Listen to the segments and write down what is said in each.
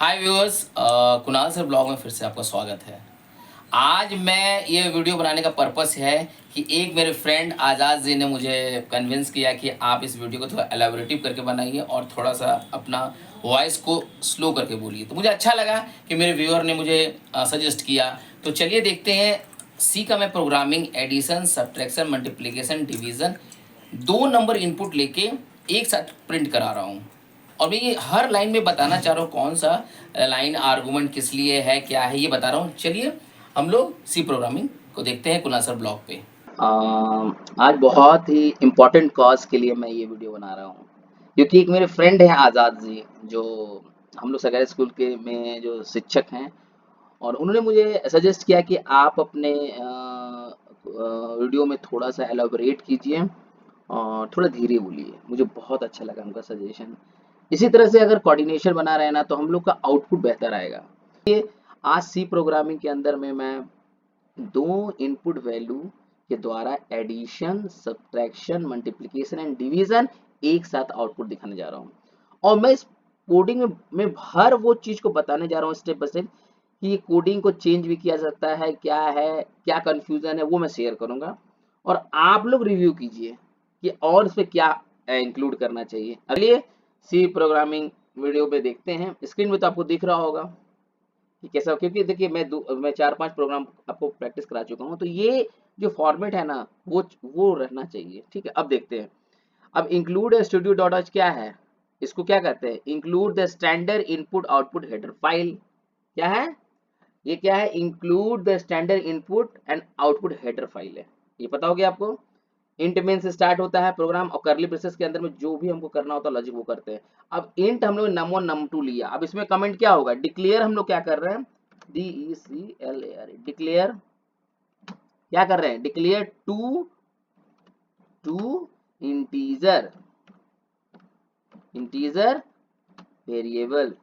हाय viewers, Kunal sir blog में फिर से आपका स्वागत है। आज मैं ये वीडियो बनाने का पर्पस है कि एक मेरे फ्रेंड आज़ाद जी ने मुझे कन्विंस किया कि आप इस वीडियो को थोड़ा एलाबोरेटिव करके बनाइए और थोड़ा सा अपना वॉइस को स्लो करके बोलिए। तो मुझे अच्छा लगा कि मेरे व्यूअर ने मुझे सजेस्ट किया। तो चलिए देखते हैं। सी का मैं programming addition, subtraction, multiplication, division 2 number input लेके एक साथ प्रिंट करा रहा हूँ। और मैं ये हर लाइन में बताना चाह रहा हूँ कौन सा लाइन आर्गूमेंट किस लिए है, क्या है, ये बता रहा हूँ। चलिए हम लोग सी प्रोग्रामिंग को देखते हैं कुनासर ब्लॉग पे। आज बहुत ही इम्पोर्टेंट कॉज के लिए मैं ये वीडियो बना रहा हूँ, क्योंकि एक मेरे फ्रेंड हैं आज़ाद जी, जो हम लोग सरकारी स्कूल के में जो शिक्षक हैं, और उन्होंने मुझे सजेस्ट किया कि आप अपने वीडियो में थोड़ा सा एलाबोरेट कीजिए और थोड़ा धीरे बोलिए। मुझे बहुत अच्छा लगा उनका सजेशन। इसी तरह से अगर कोऑर्डिनेशन बना रहे ना तो हम लोग का आउटपुट बेहतर आएगा। ये आज सी प्रोग्रामिंग के अंदर में मैं दो इनपुट वैल्यू के द्वारा addition, subtraction, multiplication and division एक साथ आउटपुट दिखाने जा रहा हूँ। और मैं इस कोडिंग में हर वो चीज को बताने जा रहा हूँ स्टेप बाय स्टेप कि ये कोडिंग को चेंज भी किया जाता है, क्या है, क्या कंफ्यूजन है, वो मैं शेयर करूंगा। और आप लोग रिव्यू कीजिए कि और इस पे क्या इंक्लूड करना चाहिए। अगले सी प्रोग्रामिंग वीडियो पे देखते हैं। स्क्रीन में तो आपको दिख रहा होगा कि कैसा, क्योंकि देखिए मैं 4-5 प्रोग्राम आपको प्रैक्टिस करा चुका हूँ, तो ये जो फॉर्मेट है ना वो रहना चाहिए। ठीक है, अब देखते हैं। अब इंक्लूड स्टूडियो डॉट एच क्या है, इसको क्या कहते हैं? Include the standard input output header file. क्या है ये? क्या है? Include the standard input and output header file है। ये पता हो गया आपको? इंट मेन से स्टार्ट होता है प्रोग्राम और करली ब्रेसेस के अंदर में जो भी हमको करना होता है लॉजिक वो करते हैं। अब इंट हम लोग num1 num2 लिया। अब इसमें कमेंट क्या होगा? डिक्लेयर हम लोग क्या कर रहे हैं? DECLAR, डिक्लेयर क्या कर रहे हैं? Declare two integer integer variables.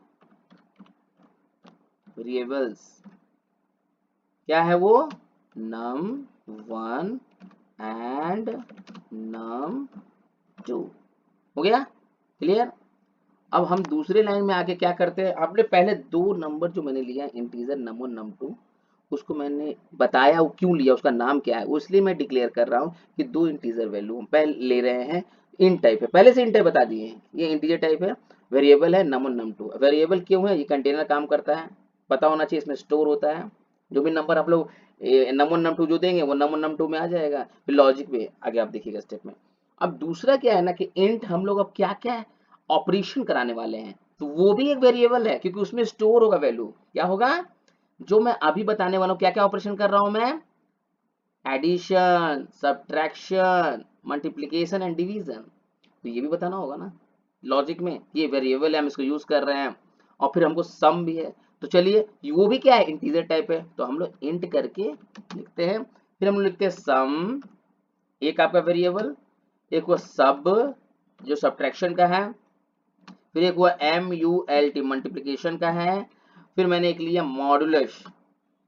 क्या है वो? num1 and num2। हो गया क्लियर? अब हम दूसरे लाइन में आके क्या करते हैं? आपने पहले दो नंबर जो मैंने लिया इंटीजर num1 num2, उसको मैंने बताया वो क्यों लिया, उसका नाम क्या है, वो इसलिए मैं डिक्लेयर कर रहा हूँ कि दो इंटीजर वैल्यू हम पहले ले रहे हैं। इंट टाइप है, पहले से इंट टाइप बता दिए हैं, ये इंटीजर टाइप है, वेरिएबल है num1 num2। वेरिएबल क्यों है? ये कंटेनर काम करता है, पता होना चाहिए, इसमें स्टोर होता है। जो भी नंबर आप लोग num1 num2 जो देंगे वो num1 num2 में आ जाएगा। फिर लॉजिक में आगे आप देखिएगा स्टेप में। अब दूसरा क्या है ना कि इंट हम लोग अब क्या क्या ऑपरेशन कराने वाले हैं, तो वो भी एक वेरिएबल है, क्योंकि उसमें स्टोर होगा वैल्यू। क्या होगा? जो मैं अभी बताने वाला हूँ, क्या क्या ऑपरेशन कर रहा हूं मैं? Addition, subtraction, multiplication and division. तो ये भी बताना होगा ना लॉजिक में, ये वेरिएबल है, हम इसको यूज कर रहे हैं। और फिर हमको सम भी है, तो चलिए वो भी क्या है? इंटीजर टाइप है, तो हम लोग इंट करके लिखते हैं। फिर हम लोग लिखते हैं सम, एक आपका वेरिएबल, एक वो सब जो सब्ट्रैक्शन का है, फिर एक हुआ MULT मल्टीप्लिकेशन का है, फिर मैंने एक लिया मॉडुलस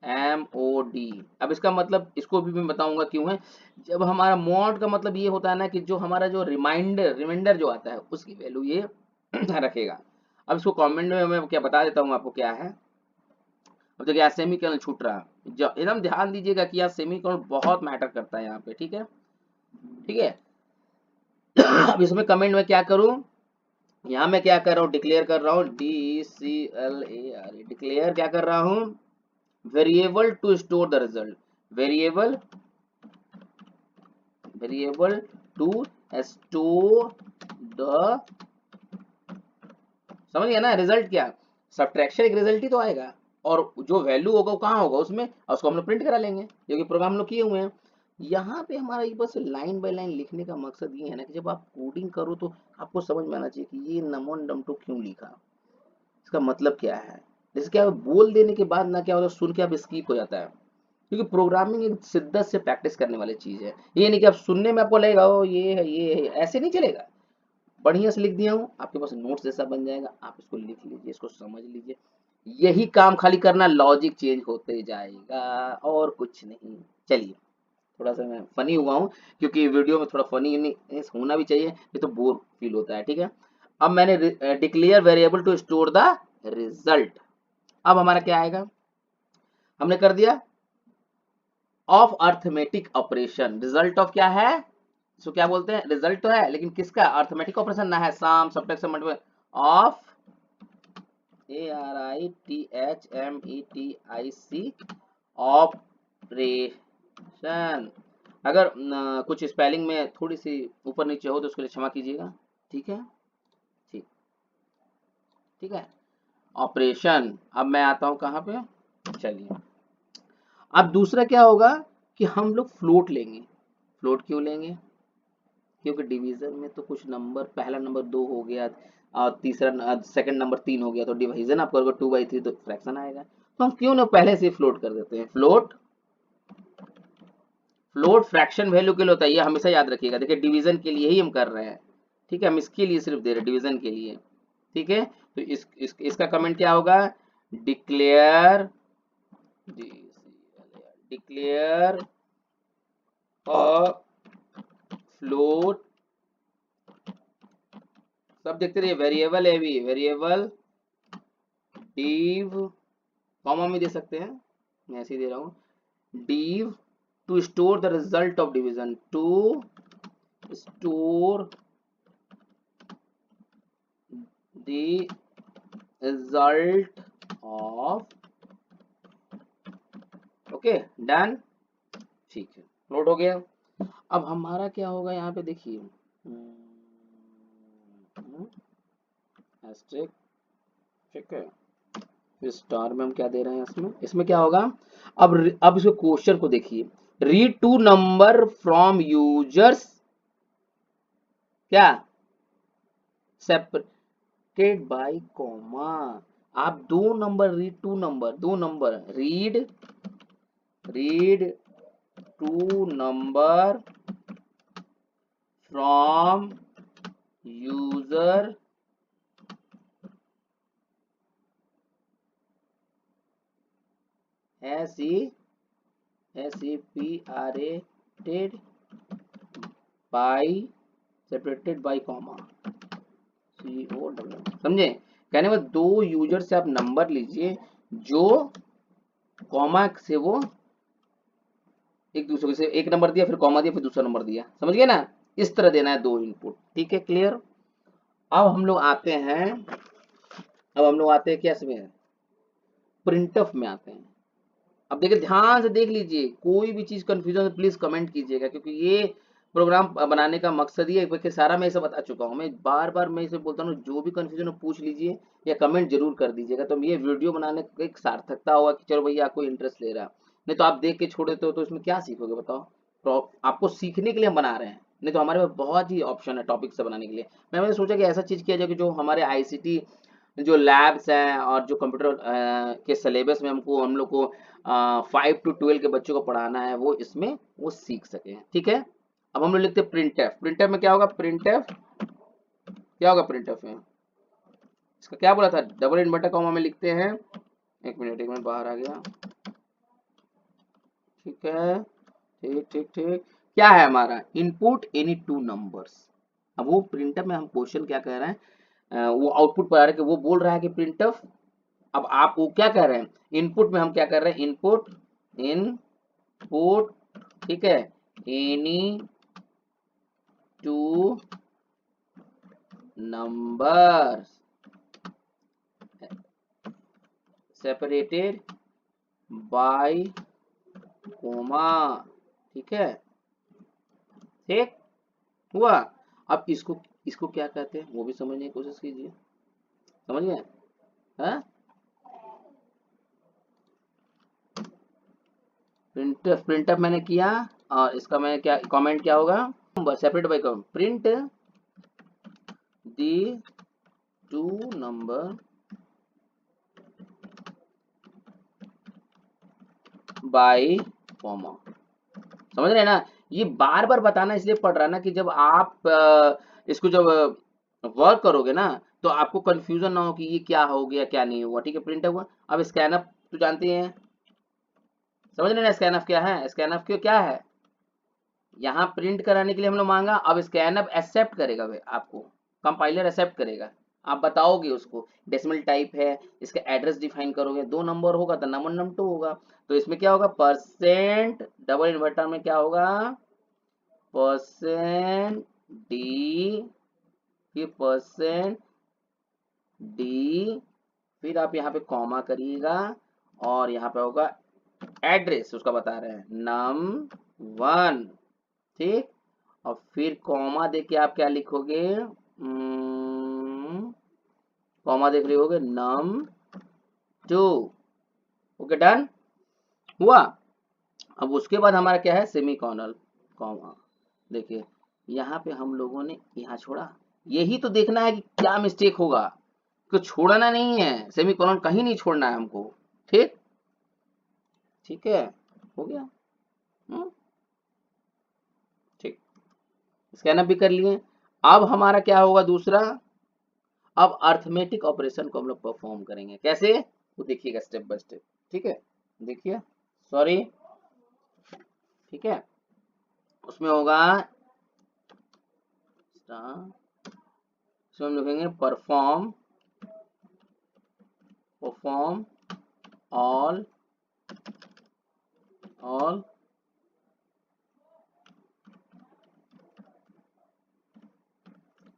MOD। अब इसका मतलब इसको भी मैं बताऊंगा क्यों है। जब हमारा मॉड का मतलब ये होता है ना कि जो हमारा जो रिमाइंडर जो आता है उसकी वैल्यू ये रखेगा। अब इसको कमेंट में मैं क्या बता देता हूँ आपको क्या है। अब देखिए यहाँ सेमीकोलन छूट रहा, एकदम ध्यान दीजिएगा कि यहाँ सेमीकोलन बहुत मैटर करता है यहाँ पे। ठीक है, ठीक है। अब इसमें कमेंट में क्या करूँ? यहाँ मैं क्या कर रहा हूँ? डिक्लेयर कर रहा हूँ, DECLAR, डिक्लेयर क्या कर रहा हूँ? Variable to store the result, variable variable to store the, समझ गया ना? रिजल्ट क्या? सब्ट्रैक्शन एक रिजल्ट ही तो आएगा, और जो वैल्यू होगा वो कहाँ होगा? उसमें, और उसको हम लोग प्रिंट करा लेंगे, जो कि प्रोग्राम लोग किए हुए हैं। यहाँ पे हमारा ये बस लाइन बाय लाइन लिखने का मकसद ये है ना कि जब आप कोडिंग करो तो आपको समझ में आना चाहिए कि ये num1 num2 क्यों लिखा, इसका मतलब क्या है। जैसे क्या बोल देने के बाद ना क्या होता है, सुन के आप स्किप हो जाता है, क्योंकि प्रोग्रामिंग एक शिद्दत से प्रैक्टिस करने वाली चीज है। ये नहीं कि आप सुनने में आपको लगेगा ओ ये है, ऐसे नहीं चलेगा। बढ़िया से लिख दिया हूँ, आपके पास नोट्स जैसा बन जाएगा, आप इसको लिख लीजिए, इसको समझ लीजिए। यही काम खाली करना, लॉजिक चेंज होते जाएगा और कुछ नहीं। चलिए, थोड़ा सा मैं फनी हुआ हूँ, क्योंकि वीडियो में थोड़ा फनी होना भी चाहिए, ये तो बोर फील होता है। ठीक है, अब मैंने declare variable to store the result. अब हमारा क्या आएगा, हमने कर दिया of arithmetic operation. Result of क्या है, इसको क्या बोलते हैं, रिजल्ट तो है लेकिन किसका, अर्थमेटिक ऑपरेशन ना है, sum subtraction multiply of ARITHMETIC operation. अगर कुछ स्पेलिंग में थोड़ी सी ऊपर नीचे हो तो उसके लिए क्षमा कीजिएगा, ठीक है, ठीक, ठीक है। ऑपरेशन, अब मैं आता हूं कहां पे, चलिए अब दूसरा क्या होगा कि हम लोग फ्लोट लेंगे। फ्लोट क्यों लेंगे, क्योंकि डिवीजन में तो कुछ नंबर, पहला नंबर 2 हो गया और तीसरा सेकंड नंबर 3 हो गया, तो डिवीजन आप करोगे 2/3 तो फ्रैक्शन आएगा, तो हम क्यों ना पहले से फ्लोट कर देते हैं। फ्लोट, फ्लोट फ्रैक्शन वैल्यू के लिए होता है, ये हमेशा याद रखिएगा। देखिए डिवीजन के लिए ही हम कर रहे हैं, ठीक है, हम इसके लिए सिर्फ दे रहे हैं, डिवीजन के लिए, ठीक है। तो इसका कमेंट क्या होगा, डिक्लेयर, डिक्लेयर अ फ्लोट, सब देखते रहिए, वेरिएबल है भी, वेरिएबल डिव, कॉमा में दे सकते हैं, मैं ऐसे ही दे रहा हूँ, div to store the result of division, to store the result of, okay done, ठीक है, लोड हो गया। अब हमारा क्या होगा यहाँ पे देखिए, एस्ट्रिक, ठीक है, फिर स्टार में हम क्या दे रहे हैं, इसमें इसमें क्या होगा, अब इसको क्वेश्चन को देखिए, read two number from users, क्या सेपरेटेड बाय कॉमा, आप दो नंबर रीड, टू नंबर, दो number read, read two number from user separated by, separated by comma, समझे, कहने में दो यूजर से आप नंबर लीजिए जो कॉमा से वो एक दूसरे से, एक नंबर दिया फिर कॉमा दिया फिर दूसरा नंबर दिया, समझ गए ना, इस तरह देना है दो इनपुट, ठीक है, क्लियर। अब हम लोग आते हैं, अब हम लोग आते हैं क्या इसमें, प्रिंटफ में आते हैं। अब देखिए ध्यान से देख लीजिए, कोई भी चीज कंफ्यूजन है प्लीज कमेंट कीजिएगा, क्योंकि ये प्रोग्राम बनाने का मकसद ही है, क्योंकि सारा मैं इसे बता चुका हूँ, मैं बार बार मैं इसे बोलता हूँ, जो भी कंफ्यूजन हो पूछ लीजिए या कमेंट जरूर कर दीजिएगा, तो ये वीडियो बनाने का एक सार्थकता होगा कि चलो भैया कोई इंटरेस्ट ले रहा है, नहीं तो आप देख के छोड़ देते हो तो इसमें क्या सीखोगे बताओ। तो आपको सीखने के लिए हम बना रहे हैं, नहीं तो हमारे पास बहुत ही ऑप्शन है टॉपिक से बनाने के लिए। मैंने सोचा कि ऐसा चीज किया जाए कि जो हमारे आईसीटी जो लैब्स हैं और जो कंप्यूटर के सिलेबस में हमको, हम लोग को 5 to 12 के बच्चों को पढ़ाना है, वो इसमें वो सीख सके, ठीक है। अब हम लोग लिखते हैं प्रिंटफ, प्रिंटफ में क्या होगा, प्रिंटफ क्या होगा, प्रिंटफ में इसका क्या बोला था, डबल इनवर्टर कॉमा में लिखते हैं, एक मिनट बाहर आ गया, ठीक है, ठीक ठीक ठीक, क्या है हमारा इनपुट एनी टू नंबर्स। अब वो प्रिंटफ में हम क्वेश्चन क्या कह रहे हैं, वो आउटपुट पर आ रहा है कि वो बोल रहा है कि प्रिंटफ, अब आप वो क्या कह रहे हैं, इनपुट में हम क्या कर रहे हैं, इनपुट, इनपुट, ठीक है, any two numbers separated by comma, ठीक है, ठीक हुआ। अब इसको, इसको क्या कहते हैं वो भी समझने की कोशिश कीजिए, समझ गए, हाँ, प्रिंटफ, प्रिंटफ मैंने किया और इसका मैं क्या कमेंट क्या होगा, separate by comma, print the two number by comma, समझ रहे हैं ना, ये बार बार बताना इसलिए पड़ रहा है ना कि जब आप इसको जब वर्क करोगे ना तो आपको कंफ्यूजन ना हो कि ये क्या हो गया क्या नहीं हुआ, ठीक है, प्रिंट हुआ। अब स्कैनअप तो जानते हैं, समझ रहे हैं ना स्कैनअप क्या है, स्कैनअप क्यों क्या है, यहाँ प्रिंट कराने के लिए हम लोग मांगा, अब स्कैनअप एक्सेप्ट करेगा, आपको कंपाइलर एक्सेप्ट करेगा, आप बताओगे उसको, डेसिमल टाइप है, इसका एड्रेस डिफाइन करोगे, 2 नंबर होगा तो नंबर नम 2 होगा। तो इसमें क्या होगा, परसेंट डबल इन्वर्टर में क्या होगा, परसेंट डी, फिर परसेंट डी, फिर आप यहाँ पे कॉमा करिएगा और यहाँ पे होगा एड्रेस, उसका बता रहे हैं num1, ठीक। और फिर कॉमा दे के आप क्या लिखोगे, कॉमा देख लिखोगे num2। ओके, डन हुआ। अब उसके बाद हमारा क्या है, सेमी कॉर्नल कॉमा। देखिए यहाँ पे हम लोगों ने यहाँ छोड़ा, यही तो देखना है कि क्या मिस्टेक होगा, कुछ छोड़ना नहीं है, सेमी कॉलन कहीं नहीं छोड़ना है हमको, ठीक। ठीक है, हो गया। ठीक, स्कैन अप भी कर लिए। अब हमारा क्या होगा दूसरा, अब अर्थमेटिक ऑपरेशन को हम लोग परफॉर्म करेंगे, कैसे वो देखिएगा स्टेप बाय स्टेप। ठीक है, देखिए, सॉरी, ठीक है, उसमें होगा इसमें हम लिखेंगे perform, perform all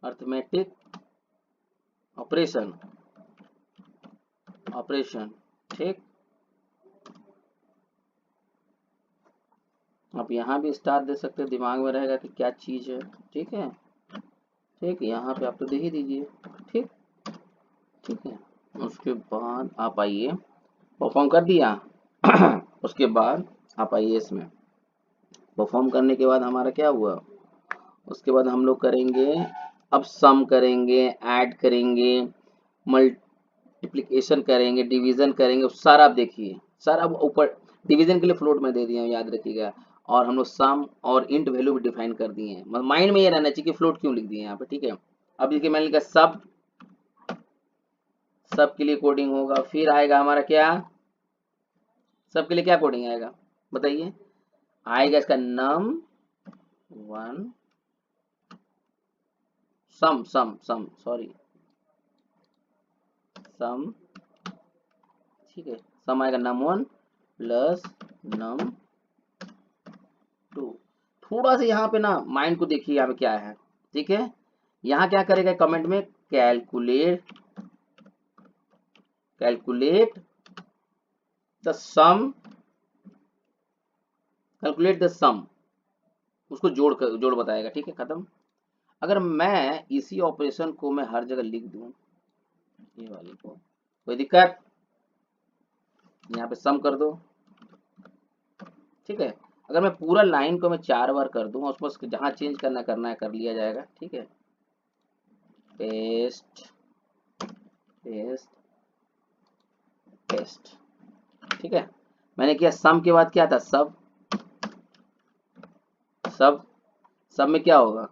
arithmetic operation, ठीक। आप यहाँ भी स्टार दे सकते हैं, दिमाग में रहेगा कि क्या चीज है, ठीक है। ठीक, यहाँ पे आप तो दे ही दीजिए, ठीक। ठीक है, उसके बाद आप आइए, परफॉर्म कर दिया। उसके बाद आप आइए इसमें, परफॉर्म करने के बाद हमारा क्या हुआ, उसके बाद हम लोग करेंगे, अब सम करेंगे, ऐड करेंगे, मल्टीप्लिकेशन करेंगे, डिवीजन करेंगे, सारा आप देखिए, सारा ऊपर डिवीजन के लिए फ्लोट में दे दिए हैं, याद रखिएगा। और हम लोग सम और इंट वैल्यू भी डिफाइन कर दिए हैं, मतलब माइंड में ये रहना चाहिए कि फ्लोट क्यों लिख दिए यहाँ पे, ठीक है। अब देखिए मैंने लिखा सब, सब के लिए कोडिंग होगा, फिर आएगा हमारा क्या, सब के लिए क्या कोडिंग आएगा बताइए, आएगा इसका num1 सम सॉरी सम, ठीक है, सम आएगा num1 प्लस num2। थोड़ा सा यहाँ पे ना माइंड को देखिए यहाँ पे क्या है, ठीक है। यहाँ क्या करेगा कमेंट में, calculate, calculate the sum, calculate the sum, उसको जोड़ बताएगा, ठीक है, खत्म। अगर मैं इसी ऑपरेशन को मैं हर जगह लिख दूं, ये वाली को, कोई दिक्कत, यहाँ पे सम कर दो, ठीक है। अगर मैं पूरा लाइन को मैं 4 बार कर दूं, उसमें जहां चेंज करना है कर लिया जाएगा, ठीक है। पेस्ट, पेस्ट, पेस्ट, ठीक है। मैंने किया, सम के बाद क्या था, सब, सब, सब में क्या होगा,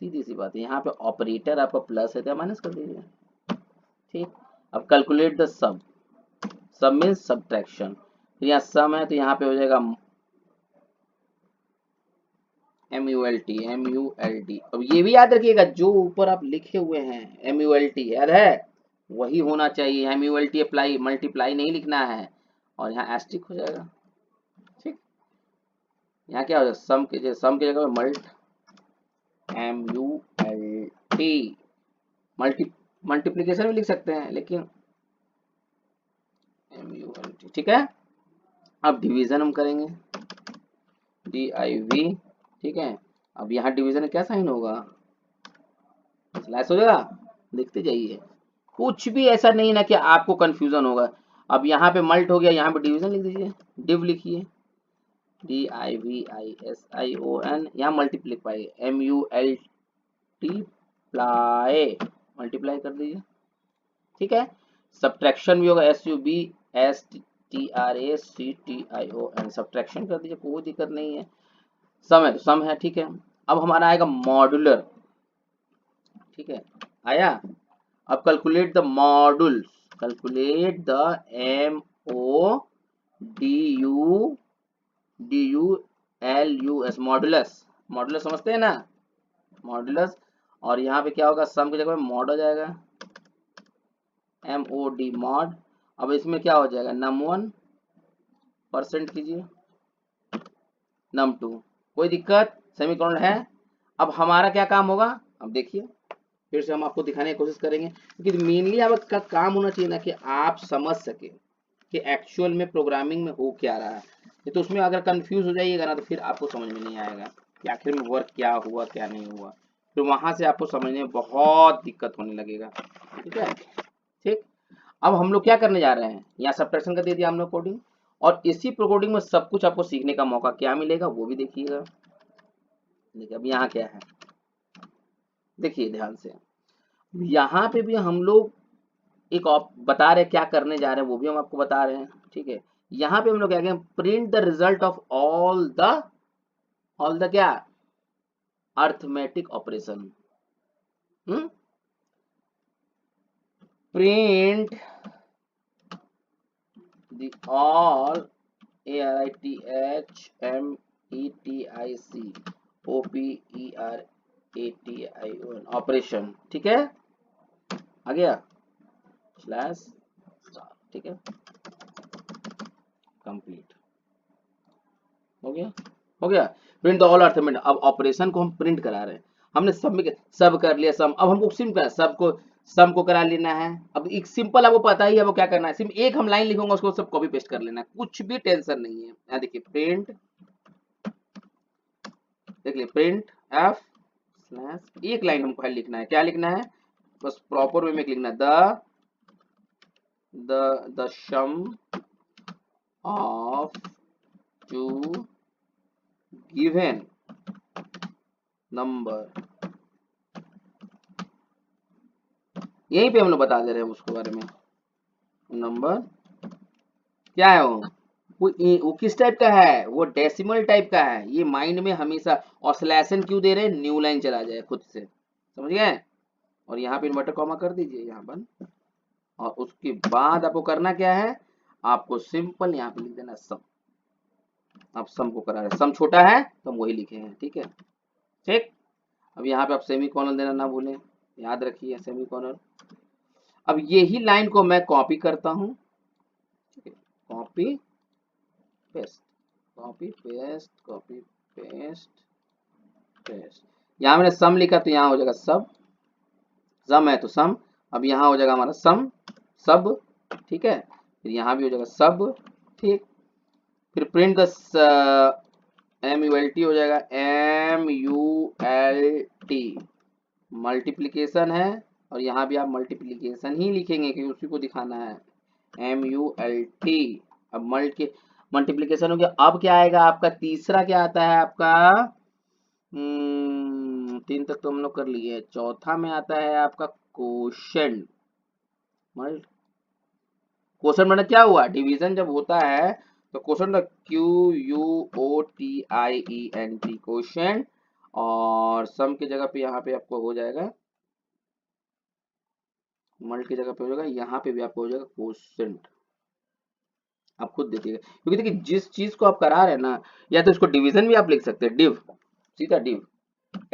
सीधी सी बात है, यहाँ पे ऑपरेटर आपका प्लस है तो माइनस कर दीजिए, ठीक। अब कैलकुलेट द सब, सब मीन्स सब्ट्रैक्शन, तो यहाँ सम है तो यहाँ पे हो जाएगा MULT। अब ये भी याद रखिएगा, जो ऊपर आप लिखे हुए हैं MULT याद है, वही होना चाहिए, MULT अप्लाई, मल्टीप्लाई नहीं लिखना है, और यहाँ एस्टिक हो जाएगा, ठीक। यहाँ क्या हो जाएगा, सम की जगह मल्ट, MULT, मल्टीप्लीकेशन भी लिख सकते हैं लेकिन MULT, ठीक है। अब डिवीजन हम करेंगे, DIV, ठीक है। अब यहाँ डिवीजन में क्या साइन होगा, स्लैश हो जाएगा, देखते जाइए, कुछ भी ऐसा नहीं ना कि आपको कंफ्यूजन होगा। अब यहाँ पे मल्ट हो गया, यहाँ पे डिवीजन लिख दीजिए, डिव लिखिए, DIVISION, यहाँ मल्टीप्लीपाई, MULTIPLY, मल्टीप्लाई कर दीजिए, ठीक है। सब्ट्रैक्शन भी होगा, SUBSTRACTION, सब्ट्रैक्शन कर दीजिए, कोई दिक्कत नहीं है, सम है तो सम है, ठीक है। अब हमारा आएगा मॉड्यूलर, ठीक है, आया। अब calculate the module, calculate the MODULUS, modulus, modulus समझते हैं ना, मॉडुलस। और यहाँ पे क्या होगा, सम की जगह में मॉड हो जाएगा, MOD मॉड। अब इसमें क्या हो जाएगा, num1 परसेंट कीजिए, num2, कोई दिक्कत, सेमीकोलन है। अब हमारा क्या काम होगा, अब देखिए फिर से हम आपको दिखाने की कोशिश करेंगे, क्योंकि मेनली आपका काम होना चाहिए ना कि आप समझ सके कि एक्चुअल में प्रोग्रामिंग में हो क्या रहा है। नहीं तो उसमें अगर कंफ्यूज हो जाइएगा ना तो फिर आपको समझ में नहीं आएगा कि आखिर में वर्क क्या हुआ क्या नहीं हुआ, तो वहां से आपको समझने में बहुत दिक्कत होने लगेगा। ठीक है, ठीक। अब हम लोग क्या करने जा रहे हैं, यहाँ सब्ट्रैक्शन का दे दिया हम लोग कोडिंग, और इसी प्रोग्रामिंग में सब कुछ आपको सीखने का मौका क्या मिलेगा वो भी देखिएगा। देखिए अब यहाँ क्या है, देखिए ध्यान से, यहाँ पे भी हम लोग एक बता रहे क्या करने जा रहे हैं, वो भी हम आपको बता रहे हैं। ठीक है, यहाँ पे हम लोग क्या कहेंगे, print the result of all the क्या, arithmetic operation. Print the all ARITHMETIC operation. ठीक है, आ गया स्लैश, ठीक है, कंप्लीट हो गया, हो गया। प्रिंट द ऑल अर्थमेटिक, अब ऑपरेशन को हम प्रिंट करा रहे हैं, हमने सब में सब कर लिया सम, अब हमको सिम का सबको सम को करा लेना है। अब एक सिंपल आपको पता ही है वो क्या करना है, सिर्फ एक हम लाइन लिखूंगा उसको सब कॉपी पेस्ट कर लेना है, कुछ भी टेंशन नहीं है। यहाँ देखिए प्रिंट, देख लिया प्रिंट एफ स्लैश, एक लाइन हमको खाली लिखना है, क्या लिखना है, बस प्रॉपर वे में लिखना है, the sum of two given number, यहीं पे हम लोग बता दे रहे हैं उसके बारे में। नंबर क्या है वो किस टाइप का है, वो डेसिमल टाइप का है, ये माइंड में हमेशा, ऑसिलेशन क्यों दे रहे हैं, न्यू लाइन चला जाए खुद से, समझ गए। और यहाँ पे इन्वर्टर कॉमा कर दीजिए यहाँ पर, और उसके बाद आपको करना क्या है, आपको सिंपल यहाँ पे लिख देना सम। आप सम को करा रहे, सम छोटा है तो हम वही लिखे हैं, ठीक है, ठीक। अब यहाँ पे आप सेमी कॉलन देना ना भूलें, याद रखिए सेमी कॉलन। अब यही लाइन को मैं कॉपी करता हूँ, copy paste, copy paste, copy paste, paste. यहाँ मैंने सम लिखा तो यहाँ हो जाएगा सब, सम है तो सम। अब यहाँ हो जाएगा हमारा सम सब, ठीक है, फिर यहाँ भी हो जाएगा सब, ठीक। फिर प्रिंट द MULT हो जाएगा, MULT मल्टीप्लिकेशन है, और यहाँ भी आप मल्टीप्लिकेशन ही लिखेंगे क्योंकि उसी को दिखाना है, MULT। अब मल्टीप्लिकेशन हो गया, अब क्या आएगा आपका तीसरा, क्या आता है आपका, 3 तक तो हम लोग कर लिए, चौथा में आता है आपका क्वोशंट। क्वोशंट मतलब क्या हुआ, डिवीजन जब होता है तो क्वोशंट QUOTIENT क्वोशंट, और सम की जगह पे यहाँ पे आपको हो जाएगा, मल्ट की जगह पे हो जाएगा, यहाँ पे भी आपको हो जाएगा क्वोशंट। आप खुद देखिएगा, क्योंकि देखिए जिस चीज को आप करा रहे हैं ना, या तो इसको डिवीजन भी आप लिख सकते हैं, डिव, सीधा डिव,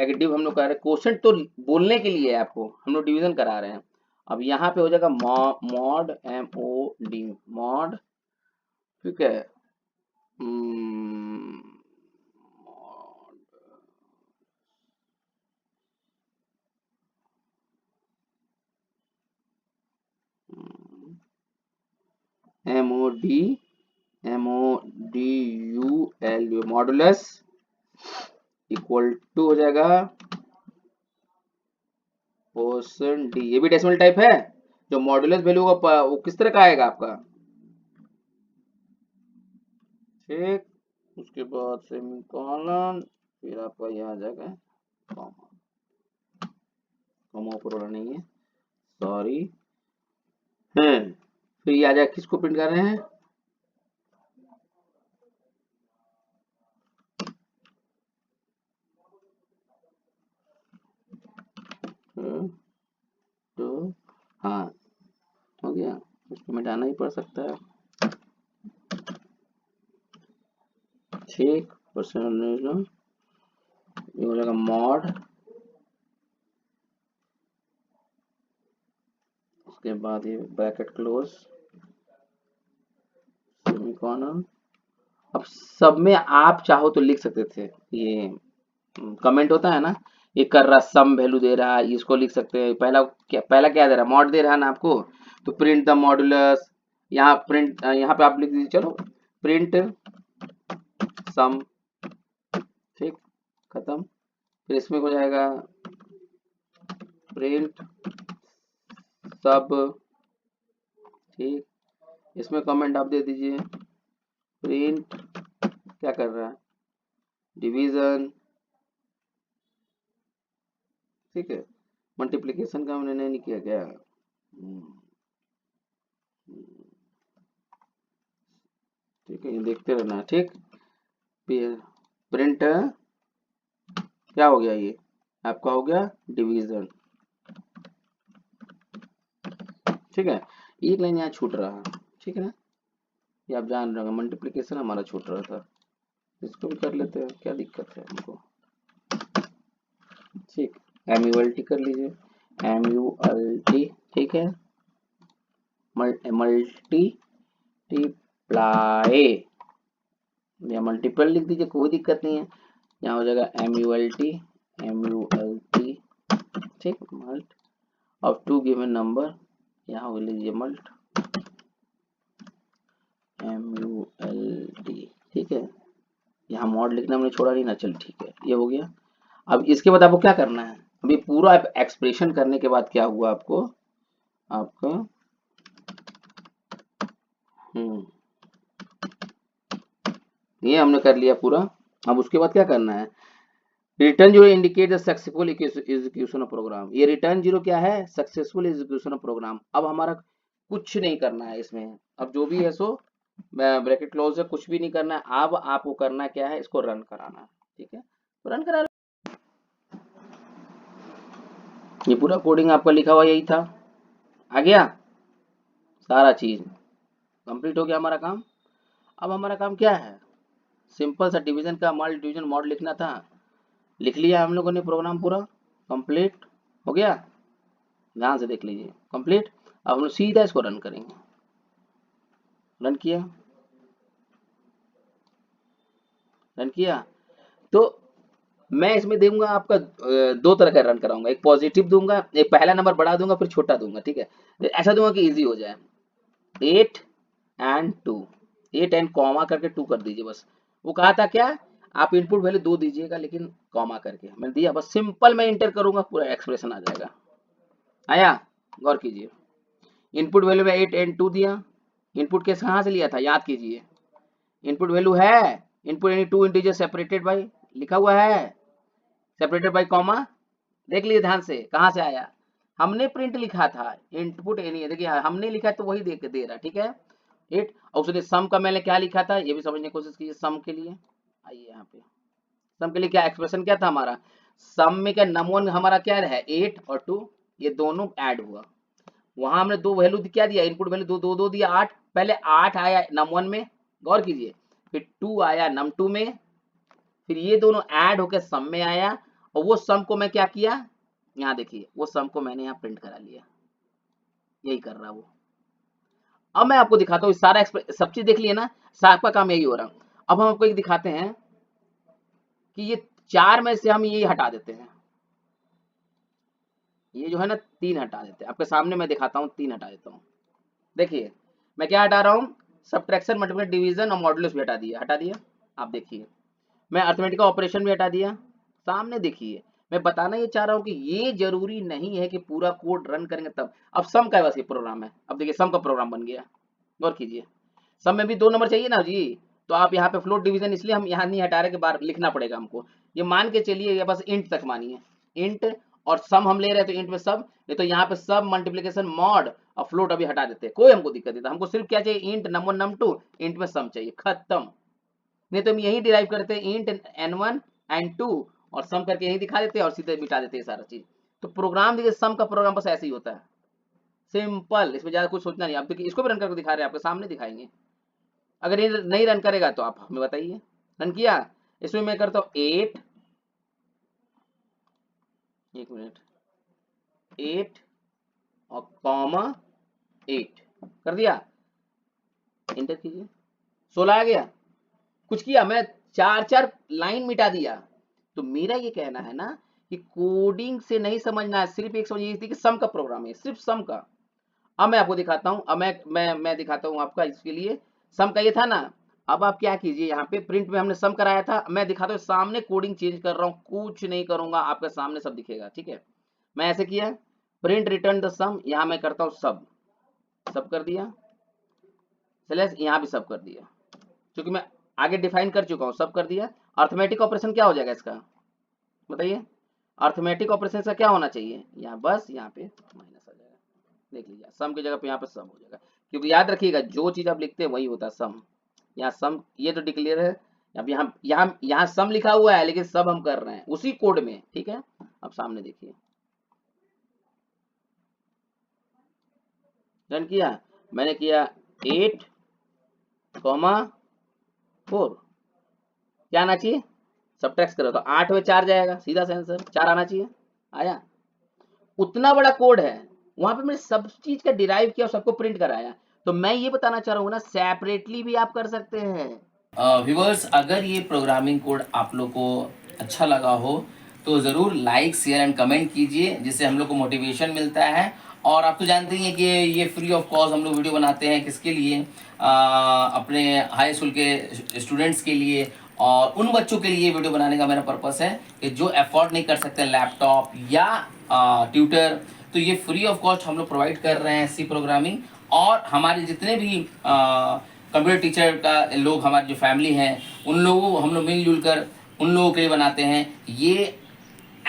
या कि डिव हम लोग करा रहे हैं, क्वोशंट तो बोलने के लिए है आपको, हम लोग डिवीजन करा रहे हैं। अब यहाँ पे हो जाएगा मॉड, MOD मॉड, ठीक है, MODUL मॉडुलस इक्वल टू हो जाएगा परसेंट डी, ये भी डेसिमल टाइप है। जो मॉडुलस वैल्यू होगा वो किस तरह का आएगा आपका, ठीक। उसके बाद सेमीकोलन, फिर आपका यहाँ आ जाएगा कॉमा, कॉमा ऊपर वाला नहीं है, सॉरी है। फिर ये आ जाएगा, किसको प्रिंट कर रहे हैं, तो हाँ हो गया, उसको मिटाना ही पड़ सकता है, ठीक। परसेंट ये हो जाएगा मॉड, उसके बाद ये ब्रैकेट क्लोज, सेमीकोलन। अब सब में आप चाहो तो लिख सकते थे, ये कमेंट होता है ना, ये कर रहा सम वैल्यू दे रहा है, इसको लिख सकते हैं। पहला क्या दे रहा है, मॉड दे रहा है ना आपको, तो प्रिंट द मॉडुलस, यहाँ प्रिंट, यहाँ पे आप लिख दीजिए, चलो प्रिंट सम, ठीक, खत्म। फिर इसमें हो जाएगा प्रिंट सब, ठीक। इसमें कमेंट आप दे दीजिए प्रिंट, क्या कर रहा है, डिवीजन, ठीक है। मल्टीप्लिकेशन का हमने नहीं किया क्या, ठीक है, ये देखते रहना, ठीक। प्रिंट क्या हो गया, ये आपका हो गया डिवीजन, ठीक है। एक लाइन यहाँ छूट रहा है, ठीक है ना, ये आप जान रहे हो, मल्टीप्लिकेशन हमारा छूट रहा था, इसको भी कर लेते हैं, क्या दिक्कत है हमको, ठीक। MULT कर लीजिए, MULT, ठीक है। मल्टीप्लाई या मल्टीपल लिख दीजिए, कोई दिक्कत नहीं है। यहाँ हो जाएगा MULT, ठीक, mult of two given number, यहाँ हो लीजिए मल्ट MULT, ठीक है। यहाँ मॉड लिखना हमने छोड़ा नहीं ना, चल ठीक है, ये हो गया। अब इसके बाद आपको क्या करना है, अभी पूरा एक्सप्रेशन करने के बाद क्या हुआ आपको, आपका ये हमने कर लिया पूरा। अब उसके बाद क्या करना है, return zero indicate the successful execution of program. ये रिटर्न जीरो क्या है, सक्सेसफुल एग्जीक्यूशन ऑफ प्रोग्राम। अब हमारा कुछ नहीं करना है इसमें, अब जो भी है सो ब्रैकेट क्लोज है, कुछ भी नहीं करना है। अब आपको करना क्या है, इसको रन कराना है, ठीक है, तो रन करा। ये पूरा कोडिंग आपका लिखा हुआ यही था, आ गया सारा चीज, कंप्लीट हो गया हमारा काम। अब हमारा काम क्या है, सिंपल सा डिवीजन का मल्ट डिवीजन मॉड लिखना था, लिख लिया हम लोगों ने, प्रोग्राम पूरा कंप्लीट हो गया। ध्यान से देख लीजिए, कंप्लीट। अब हम लोग सीधा इसको रन करेंगे, रन किया, रन किया, तो मैं इसमें दूंगा आपका दो तरह का रन कराऊंगा, एक पॉजिटिव दूंगा, एक पहला नंबर बड़ा दूंगा फिर छोटा दूंगा, ठीक है। ऐसा दूंगा कि इजी हो जाए, 8 एंड 2, 8 एंड कॉमा करके 2 कर दीजिए बस। वो कहा था क्या, आप इनपुट वैल्यू 2 दीजिएगा लेकिन कॉमा करके, मैंने दिया, बस सिंपल मैं इंटर करूंगा, पूरा एक्सप्रेशन आ जाएगा। आया, गौर कीजिए, इनपुट वैल्यू में 8 एंड 2 दिया, इनपुट केस कहाँ से लिया था, याद कीजिए, इनपुट वैल्यू है, इनपुट यानी 2 इंटीजर सेपरेटेड बाई, लिखा हुआ है सेपरेटेड बाई कॉमा, देख लीजिए ध्यान से कहाँ से आया, हमने प्रिंट लिखा था, इनपुट एनी है, देखिए हमने लिखा है तो वही दे रहा, ठीक है। 8, और उसने सम का मैंने क्या लिखा था, ये भी समझने की कोशिश कीजिए, सम के लिए आइए, यहाँ पे सम के लिए क्या एक्सप्रेशन क्या था हमारा, सम में क्या नम1 हमारा क्या है 8 और 2, ये दोनों ऐड हुआ, वहां हमने दो वैल्यू क्या दिया, इनपुट वैल्यू दो दो दो दिया, 8, पहले 8 आया नम1 में, गौर कीजिए, फिर 2 आया num2 में, फिर ये दोनों ऐड होकर सम में आया, और वो सम को मैं क्या किया, यहाँ देखिए वो सम को मैंने यहाँ प्रिंट करा लिया, यही कर रहा वो। अब मैं आपको दिखाता हूँ, सारा सब चीज देख लिए ना, सबका काम यही हो रहा। अब हम आपको एक दिखाते हैं कि ये 4 में से हम ये हटा देते हैं, ये जो है ना 3 हटा देते हैं, आपके सामने मैं दिखाता हूँ, 3 हटा देता हूँ। देखिए मैं क्या हटा रहा हूँ, सब्ट्रैक्शन मल्टीप्लिकेशन डिवीजन और मॉडुलस भी हटा दिया, आप देखिए, मैं अरिथमेटिक ऑपरेशन भी हटा दिया, सामने देखिए। मैं बताना ये चाह रहा हूँ कि ये जरूरी नहीं है कि पूरा कोड रन करेंगे तब। अब सम का बस ये प्रोग्राम है, अब देखिए सम का प्रोग्राम बन गया, गौर कीजिए, सम में भी 2 नंबर चाहिए ना जी, तो आप यहाँ पे फ्लोट डिवीजन इसलिए हम यहाँ नहीं हटा रहे कि बार लिखना पड़ेगा हमको, ये मान के चलिए, ये बस इंट तक मानिए, इंट और सम हम ले रहे हैं तो इंट में सब, नहीं तो यहाँ पे सब मल्टीप्लिकेशन मॉड और फ्लोट अभी हटा देते हैं, कोई हमको दिक्कत नहीं था, हमको सिर्फ क्या चाहिए, इंट num1 num2, इंट में सम चाहिए, खत्म। नहीं तो हम यही डिराइव करते हैं इंट n1 एंड 2 और सम करके यही दिखा देते हैं और सीधे मिटा देते हैं सारा चीज। तो प्रोग्राम देखिए, सम का प्रोग्राम बस ऐसे ही होता है, सिंपल, इसमें ज्यादा कुछ सोचना नहीं। आप देखिए इसको भी रन करके दिखा रहे हैं, आपके सामने दिखाएंगे। अगर ये नहीं रन करेगा तो आप हमें बताइए। रन किया, इसमें मैं करता हूँ 8, एक मिनट, 8 और कॉमा 8 कर दिया, इंटर कीजिए, 16 आ गया। कुछ किया मैं, 4 लाइन मिटा दिया। तो मेरा ये कहना है ना कि कोडिंग से नहीं समझना है, सिर्फ एक समझिए कि सम का प्रोग्राम है, सिर्फ सम का। अब मैं आपको दिखाता हूँ, अब मैं दिखाता हूँ आपका इसके लिए। सम का ये था ना, अब आप क्या कीजिए, यहाँ पे प्रिंट में हमने सम कराया था, मैं दिखाता हूँ सामने कोडिंग चेंज कर रहा हूँ, कुछ नहीं करूंगा, आपके सामने सब दिखेगा, ठीक है। मैं ऐसे किया, प्रिंट रिटर्न द सम, यहाँ मैं करता हूँ सब, सब कर दिया, स्लैश यहाँ भी सब कर दिया, क्योंकि मैं आगे डिफाइन कर चुका हूँ, सब कर दिया। अर्थमेटिक ऑपरेशन क्या हो जाएगा इसका, बताइए। अर्थमेटिक ऑपरेशन का क्या होना चाहिए, यहाँ बस यहाँ पे माइनस आ जाएगा, देख लीजिए, सम की जगह पे यहाँ पे सम हो जाएगा, क्योंकि याद रखिएगा जो चीज आप लिखते हैं वही होता है सम। यहाँ सम ये तो डिक्लेयर है, अब यहाँ यहाँ यहाँ सम लिखा हुआ है, लेकिन सब हम कर रहे हैं उसी कोड में, ठीक है। अब सामने देखिए, रन किया, मैंने किया 8,4, क्या आना चाहिए, सबट्रैक्ट करो तो 8 में 4 जाएगा, सीधा सा आंसर 4 आना चाहिए, आया। उतना बड़ा कोड है, वहां पे मैंने सब चीज का डिराइव किया और सबको प्रिंट कराया। तो मैं ये बताना चाह रहा हूँ ना, सेपरेटली भी आप कर सकते हैं। व्यूवर्स, अगर ये प्रोग्रामिंग कोड आप लोग को अच्छा लगा हो तो ज़रूर लाइक शेयर एंड कमेंट कीजिए, जिससे हम लोग को मोटिवेशन मिलता है। और आप तो जानते ही हैं कि ये फ्री ऑफ कॉस्ट हम लोग वीडियो बनाते हैं, किसके लिए, अपने हाई स्कूल के स्टूडेंट्स के लिए, और उन बच्चों के लिए वीडियो बनाने का मेरा पर्पस है कि जो अफोर्ड नहीं कर सकते लैपटॉप या ट्यूटर, तो ये फ्री ऑफ कॉस्ट हम लोग प्रोवाइड कर रहे हैं सी प्रोग्रामिंग। और हमारे जितने भी कंप्यूटर टीचर का लोग, हमारी जो फैमिली हैं, उन लोगों हम लोग मिलजुल कर उन लोगों के लिए बनाते हैं। ये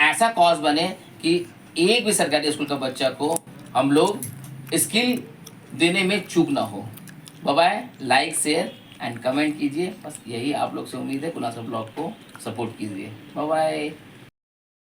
ऐसा कॉज बने कि एक भी सरकारी स्कूल का बच्चा को हम लोग स्किल देने में चूक ना हो। Bye bye, like share and comment कीजिए, बस यही आप लोग से उम्मीद है। कुनाल सर ब्लॉग को सपोर्ट कीजिए। Bye bye.